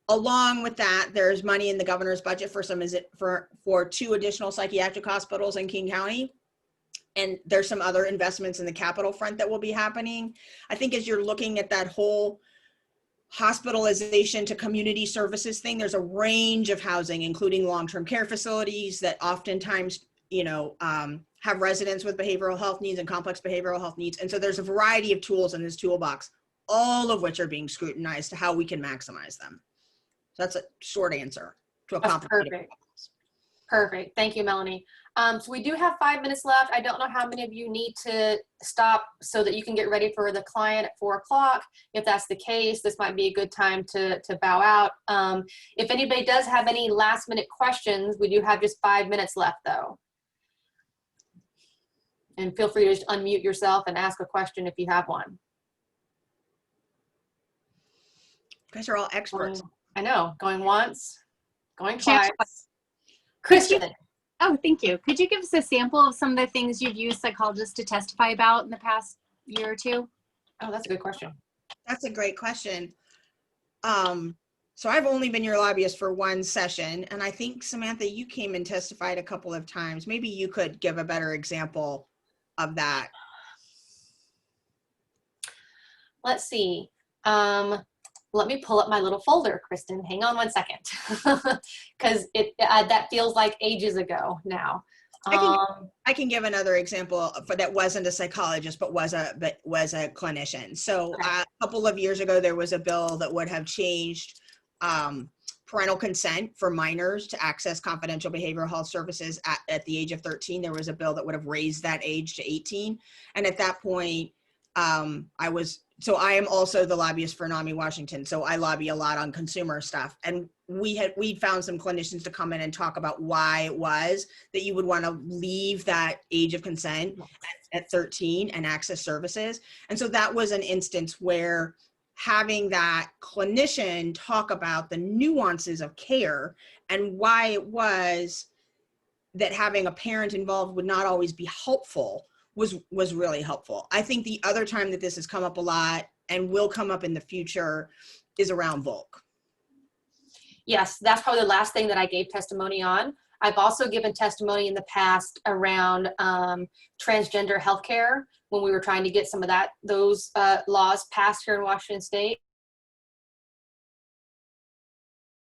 Along with that, there's money in the governor's budget for 2 additional psychiatric hospitals in King County. And there's some other investments in the capital front that will be happening. I think as you're looking at that whole hospitalization to community services thing, there's a range of housing, including long-term care facilities that oftentimes, have residents with behavioral health needs and complex behavioral health needs. And so there's a variety of tools in this toolbox, all of which are being scrutinized to how we can maximize them. So that's a short answer to a complicated problem. Perfect. Thank you, Melanie. So we do have 5 minutes left. I don't know how many of you need to stop so that you can get ready for the client at 4 o'clock. If that's the case, this might be a good time to bow out. If anybody does have any last minute questions, we do have just 5 minutes left though. And feel free to just unmute yourself and ask a question if you have one. You guys are all experts. I know, going once, going twice. Kristen. Oh, thank you. Could you give us a sample of some of the things you've used psychologists to testify about in the past year or two? Oh, that's a good question. That's a great question. So I've only been your lobbyist for 1 session, and I think, Samantha, you came and testified a couple of times. Maybe you could give a better example of that. Let's see. Let me pull up my little folder, Kristen. Hang on 1 second, because that feels like ages ago now. I can give another example that wasn't a psychologist, but was a clinician. So a couple of years ago, there was a bill that would have changed parental consent for minors to access confidential behavioral health services at the age of 13. There was a bill that would have raised that age to 18. And at that point, I am also the lobbyist for NAMI Washington. So I lobby a lot on consumer stuff. And we found some clinicians to come in and talk about why it was that you would want to leave that age of consent at 13 and access services. And so that was an instance where having that clinician talk about the nuances of care and why it was that having a parent involved would not always be helpful was really helpful. I think the other time that this has come up a lot and will come up in the future is around VOLC. Yes, that's probably the last thing that I gave testimony on. I've also given testimony in the past around transgender healthcare when we were trying to get some of those laws passed here in Washington State.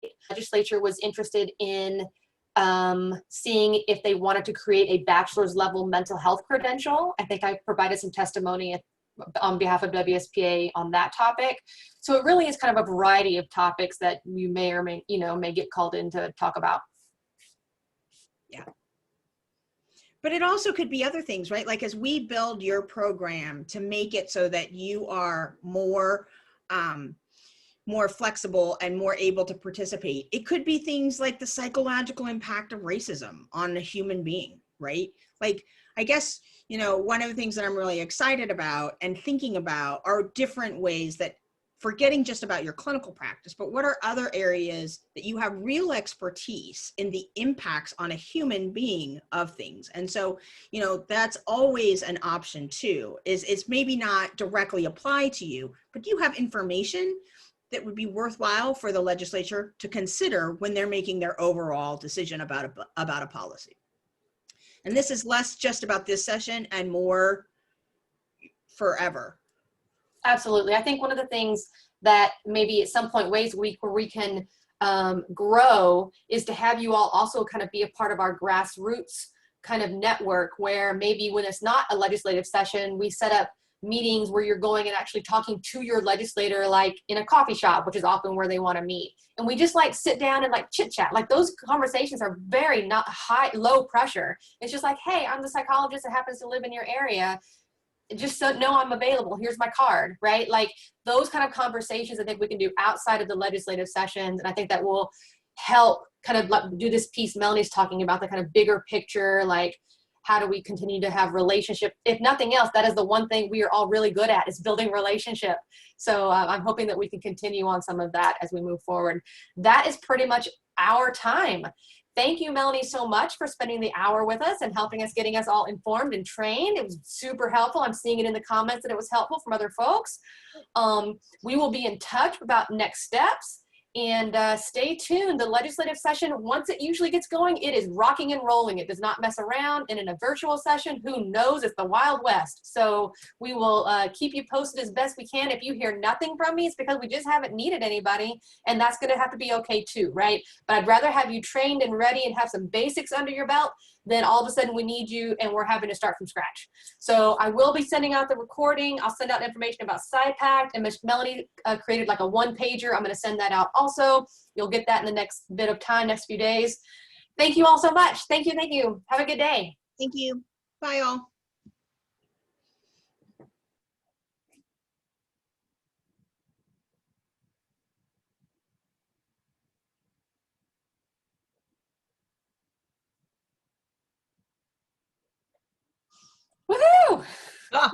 The legislature was interested in seeing if they wanted to create a bachelor's level mental health credential. I think I provided some testimony on behalf of WSPA on that topic. So it really is kind of a variety of topics that you may or may get called in to talk about. Yeah. But it also could be other things, right? Like as we build your program to make it so that you are more flexible and more able to participate. It could be things like the psychological impact of racism on a human being, right? Like, I guess, one of the things that I'm really excited about and thinking about are different ways that, forgetting just about your clinical practice, but what are other areas that you have real expertise in the impacts on a human being of things? And so, that's always an option too, is it's maybe not directly applied to you, but you have information that would be worthwhile for the legislature to consider when they're making their overall decision about a policy. And this is less just about this session and more forever. Absolutely. I think one of the things that maybe at some point ways where we can grow is to have you all also kind of be a part of our grassroots kind of network, where maybe when it's not a legislative session, we set up meetings where you're going and actually talking to your legislator, like in a coffee shop, which is often where they want to meet. And we just like sit down and like chit chat. Like those conversations are very not low pressure. It's just like, hey, I'm the psychologist that happens to live in your area. Just so know I'm available. Here's my card, right? Like those kind of conversations I think we can do outside of the legislative sessions. And I think that will help kind of like do this piece Melanie's talking about, the kind of bigger picture, like how do we continue to have relationship? If nothing else, that is the one thing we are all really good at, is building relationship. So I'm hoping that we can continue on some of that as we move forward. That is pretty much our time. Thank you, Melanie, so much for spending the hour with us and helping us, getting us all informed and trained. It was super helpful. I'm seeing it in the comments that it was helpful from other folks. We will be in touch about next steps. And stay tuned. The legislative session, once it usually gets going, it is rocking and rolling. It does not mess around. And in a virtual session, who knows? It's the Wild West. So we will keep you posted as best we can. If you hear nothing from me, it's because we just haven't needed anybody. And that's going to have to be okay too, right? But I'd rather have you trained and ready and have some basics under your belt than all of a sudden we need you and we're having to start from scratch. So I will be sending out the recording. I'll send out information about SciPact, and Ms. Melanie created like a one-pager. I'm going to send that out also. You'll get that in the next bit of time, next few days. Thank you all so much. Thank you. Thank you. Have a good day. Thank you. Bye all. Woohoo! Ah.